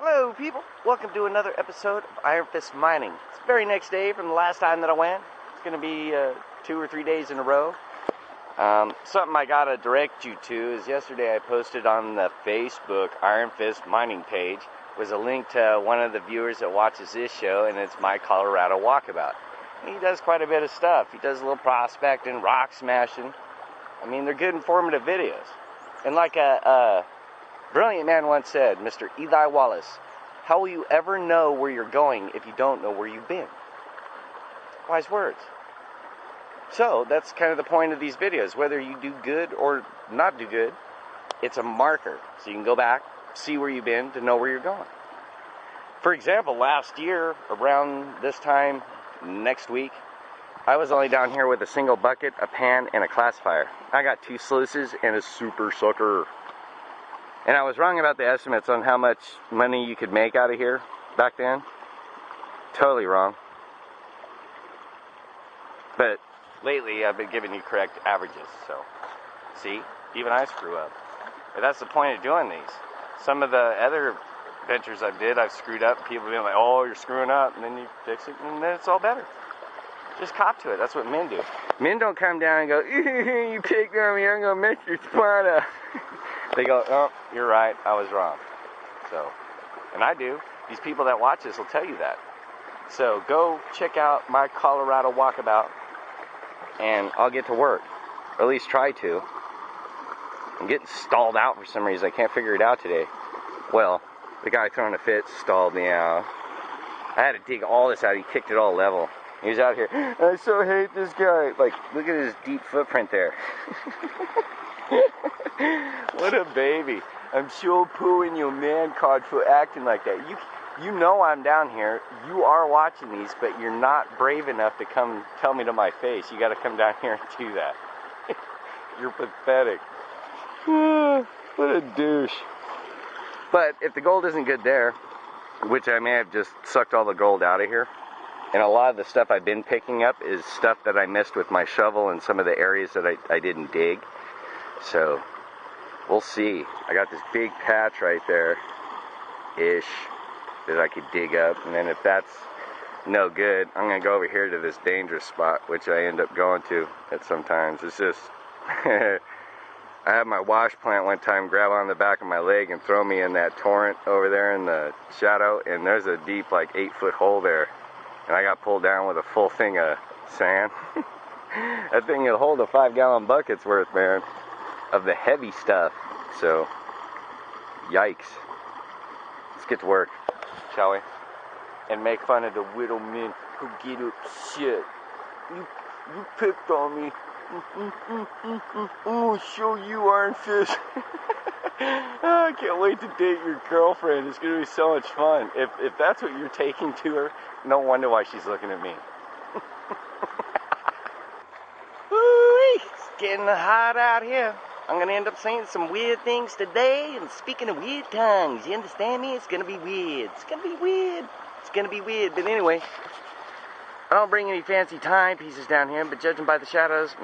Hello people, welcome to another episode of Iron Fist Mining. It's the very next day from the last time that I went. It's going to be 2 or 3 days in a row. Something I got to direct you to is yesterday I posted on the Facebook Iron Fist Mining page was a link to one of the viewers that watches this show, and it's Mycoloradowalkabout. He does quite a bit of stuff. He does a little prospecting, rock smashing. I mean, they're good informative videos. And like a brilliant man once said, Mr. Eli Wallace, how will you ever know where you're going if you don't know where you've been? Wise words. So, that's kind of the point of these videos. Whether you do good or not do good, it's a marker. So you can go back, see where you've been, to know where you're going. For example, last year, around this time, next week, I was only down here with a single bucket, a pan, and a classifier. I got 2 sluices and a super sucker. And I was wrong about the estimates on how much money you could make out of here back then. Totally wrong. But lately I've been giving you correct averages. So, see, even I screw up. But that's the point of doing these. Some of the other ventures I've screwed up. People being like, oh, you're screwing up. And then you fix it and then it's all better. Just cop to it. That's what men do. Men don't come down and go, you picked on me, I'm going to make your spot up. They go, oh, you're right, I was wrong. So, and I do. These people that watch this will tell you that. So go check out Mycoloradowalkabout, and I'll get to work. Or at least try to. I'm getting stalled out for some reason. I can't figure it out today. Well, the guy throwing a fit stalled me out. I had to dig all this out. He kicked it all level. He was out here, I so hate this guy. Like, look at his deep footprint there. What a baby. I'm so pooing your man card for acting like that. You know I'm down here. You are watching these, but you're not brave enough to come tell me to my face. You got to come down here and do that. You're pathetic. What a douche. But if the gold isn't good there, which I may have just sucked all the gold out of here, and a lot of the stuff I've been picking up is stuff that I missed with my shovel in some of the areas that I didn't dig. So, we'll see. I got this big patch right there-ish that I could dig up. And then if that's no good, I'm going to go over here to this dangerous spot, which I end up going to at sometimes. It's just... I had my wash plant one time grab on the back of my leg and throw me in that torrent over there in the shadow. And there's a deep, like, 8-foot hole there. And I got pulled down with a full thing of sand. That thing will hold a 5-gallon bucket's worth, man, of the heavy stuff. So, yikes. Let's get to work, shall we? And make fun of the widow men who get upset. You picked on me. I'm gonna show you, Iron Fist. I can't wait to date your girlfriend. It's gonna be so much fun. If that's what you're taking to her, no wonder why she's looking at me. It's getting hot out here. I'm gonna end up saying some weird things today and speaking of weird tongues. You understand me? It's gonna be weird. It's gonna be weird. It's gonna be weird. But anyway, I don't bring any fancy timepieces down here, but judging by the shadows,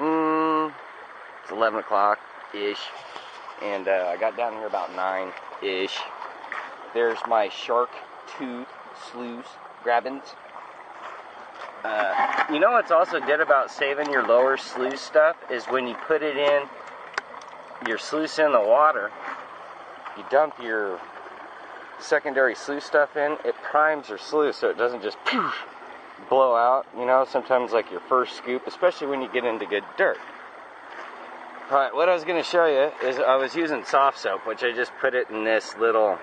it's 11 o'clock-ish. And I got down here about 9-ish. There's my shark tooth sluice grabbins. You know what's also good about saving your lower sluice stuff is when you put it in your sluice in the water, you dump your secondary sluice stuff in, it primes your sluice so it doesn't just poof, blow out. You know, sometimes like your first scoop, especially when you get into good dirt. Alright, what I was going to show you is I was using soft soap, which I just put it in this little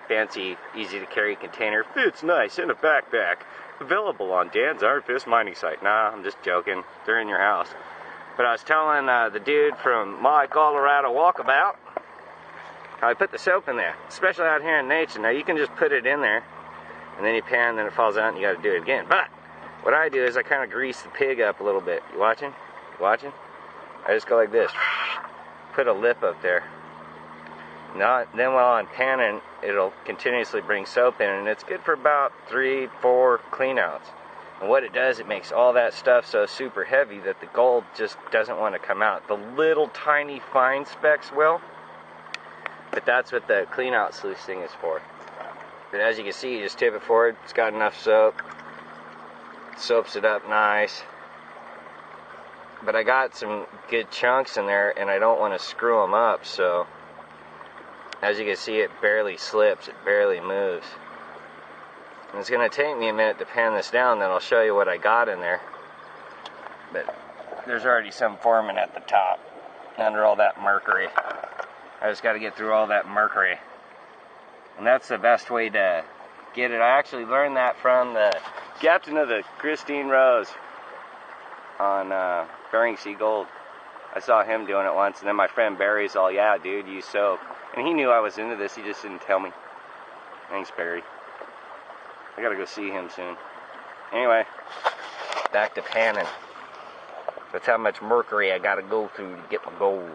fancy, easy to carry container. Fits nice in a backpack. Available on Dan's Iron Fist mining site. Nah, I'm just joking. They're in your house. But I was telling the dude from Mycoloradowalkabout how I put the soap in there, especially out here in nature. Now you can just put it in there, and then you pan, and then it falls out, and you got to do it again. But what I do is I kind of grease the pig up a little bit. You watching? You watching? I just go like this. Put a lip up there. Now, then while I'm panning, it'll continuously bring soap in, and it's good for about 3-4 cleanouts. And what it does, it makes all that stuff so super heavy that the gold just doesn't want to come out. The little tiny fine specks will, but that's what the clean out sluice thing is for. But as you can see, you just tip it forward. It's got enough soap. Soaps it up nice. But I got some good chunks in there, and I don't want to screw them up, so as you can see, it barely slips, it barely moves. And it's going to take me a minute to pan this down, then I'll show you what I got in there. But there's already some forming at the top, under all that mercury. I just got to get through all that mercury. And that's the best way to get it. I actually learned that from the captain of the Christine Rose on Bering Sea Gold. I saw him doing it once, and then my friend Barry's all, yeah, dude, use soap. And he knew I was into this, he just didn't tell me. Thanks, Barry. I gotta go see him soon. Anyway, back to panning. That's how much mercury I gotta go through to get my gold.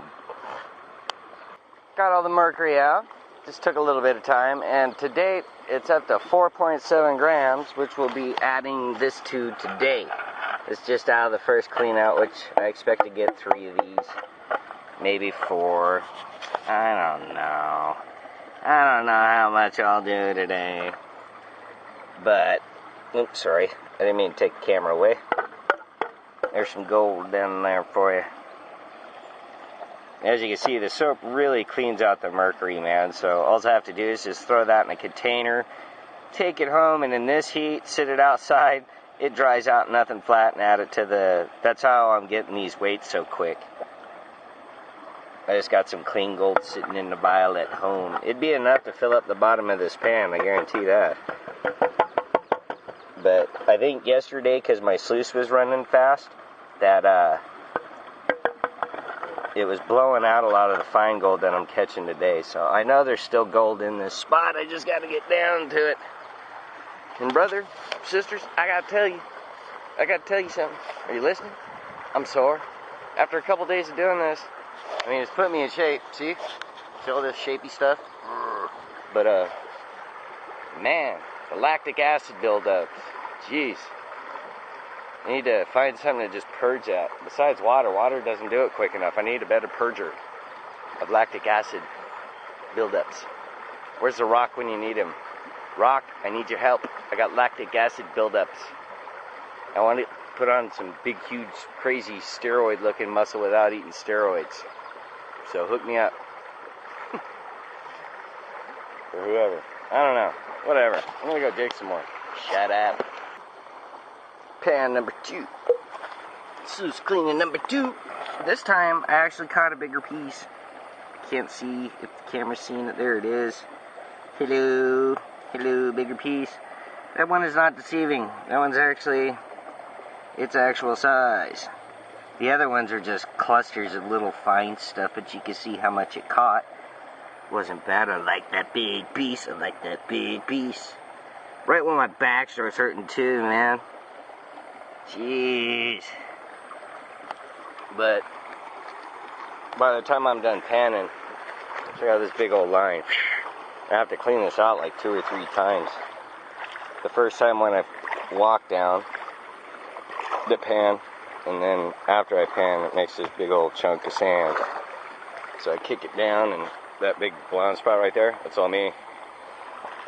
Got all the mercury out. Just took a little bit of time, and to date, it's up to 4.7 grams, which we'll be adding this to today. It's just out of the first clean out, which I expect to get 3 of these, maybe 4. I don't know. I don't know how much I'll do today. But, oops, sorry. I didn't mean to take the camera away. There's some gold down there for you. As you can see, the soap really cleans out the mercury, man. So all I have to do is just throw that in a container, take it home, and in this heat, sit it outside. It dries out nothing flat, and add it to the... That's how I'm getting these weights so quick. I just got some clean gold sitting in the vial at home. It'd be enough to fill up the bottom of this pan, I guarantee that. But I think yesterday, because my sluice was running fast, that it was blowing out a lot of the fine gold that I'm catching today. So I know there's still gold in this spot. I just got to get down to it. And brother, sisters, I got to tell you something. Are you listening? I'm sore. After a couple days of doing this, I mean, it's put me in shape. See all this shapy stuff? But, man, the lactic acid buildup. Jeez. I need to find something to just purge that. Besides water, water doesn't do it quick enough. I need a better purger of lactic acid buildups. Where's the rock when you need him? Rock, I need your help. I got lactic acid buildups. I want to put on some big, huge, crazy steroid-looking muscle without eating steroids. So hook me up. Or whoever. I don't know. Whatever. I'm going to go dig some more. Shut up. Pan number 2. Sluice cleaning number 2. This time, I actually caught a bigger piece. Can't see if the camera's seeing it. There it is. Hello. Hello, bigger piece. That one is not deceiving. That one's actually its actual size. The other ones are just clusters of little fine stuff, but you can see how much it caught. Wasn't bad. I like that big piece. I like that big piece. Right when my back starts hurting too, man. Jeez. But by the time I'm done panning, check out this big old line. I have to clean this out like 2 or 3 times. The first time when I walk down the pan, and then after I pan, it makes this big old chunk of sand. So I kick it down, and that big blonde spot right there, that's all me.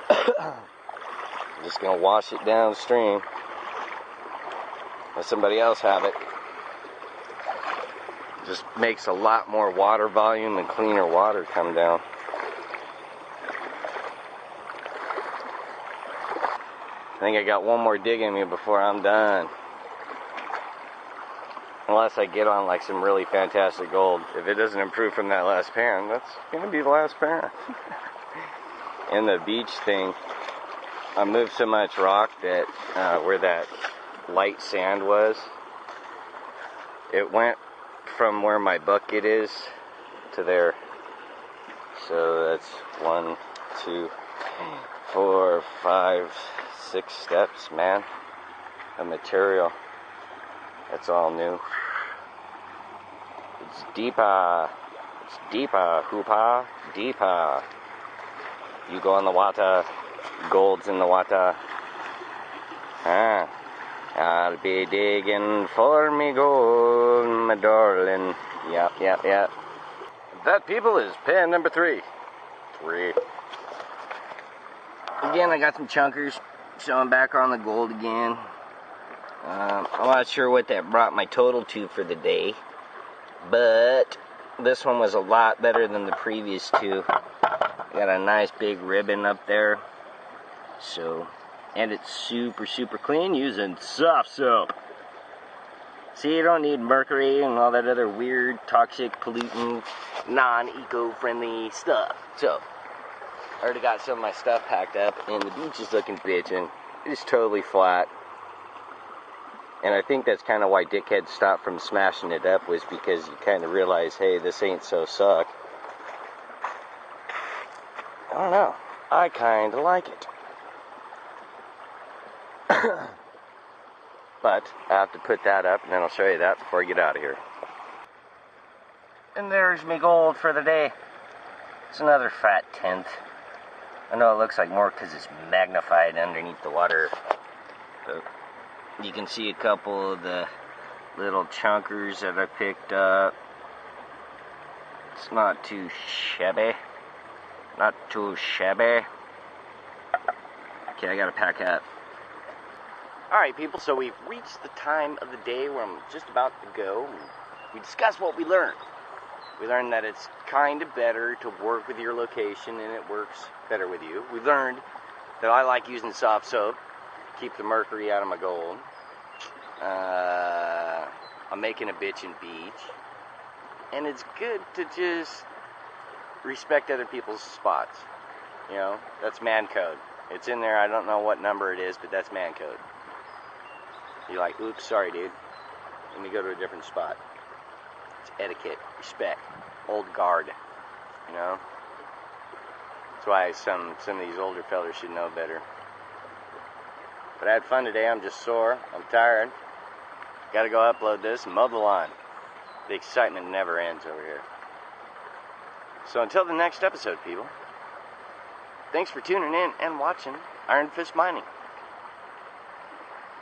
I'm just gonna wash it downstream. Let somebody else have it. Just makes a lot more water volume and cleaner water come down. I think I got one more dig in me before I'm done. Unless I get on like some really fantastic gold. If it doesn't improve from that last pan, that's gonna be the last pan. In the beach thing, I moved so much rock that where that light sand was, it went from where my bucket is to there. So that's 1, 2, 4, 5, 6 steps, man, of material. That's all new. It's deeper. It's deeper, hoopa, deeper. You go in the water, gold's in the water. I'll be digging for me gold, my darling. Yep. That, people, is pan number 3. Again, I got some chunkers, so I'm back on the gold again. I'm not sure what that brought my total to for the day, but this one was a lot better than the previous two. Got a nice big ribbon up there, so, and it's super clean using soft soap. See, you don't need mercury and all that other weird, toxic, pollutant, non-eco-friendly stuff. So, I already got some of my stuff packed up, and the beach is looking bitchin'. It's totally flat. And I think that's kind of why dickheads stopped from smashing it up, was because you kind of realize, hey, this ain't so suck. I don't know. I kind of like it. But I have to put that up, and then I'll show you that before I get out of here. And there's me gold for the day. It's another fat 10th. I know it looks like more because it's magnified underneath the water. But you can see a couple of the little chunkers that I picked up. It's not too shabby. Not too shabby. Okay, I gotta pack up. Alright people, so we've reached the time of the day where I'm just about to go. We discussed what we learned. We learned that it's kind of better to work with your location and it works better with you. We learned that I like using soft soap to keep the mercury out of my gold. I'm making a bitchin' beach. And it's good to just respect other people's spots. You know, that's man code. It's in there, I don't know what number it is, but that's man code. You're like, oops, sorry dude. Let me go to a different spot. It's etiquette, respect, old guard, you know? That's why some of these older fellas should know better. But I had fun today, I'm just sore, I'm tired. Gotta go upload this and mow the lawn. The excitement never ends over here. So until the next episode, people, thanks for tuning in and watching Iron Fist Mining.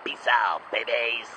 Peace out, babies.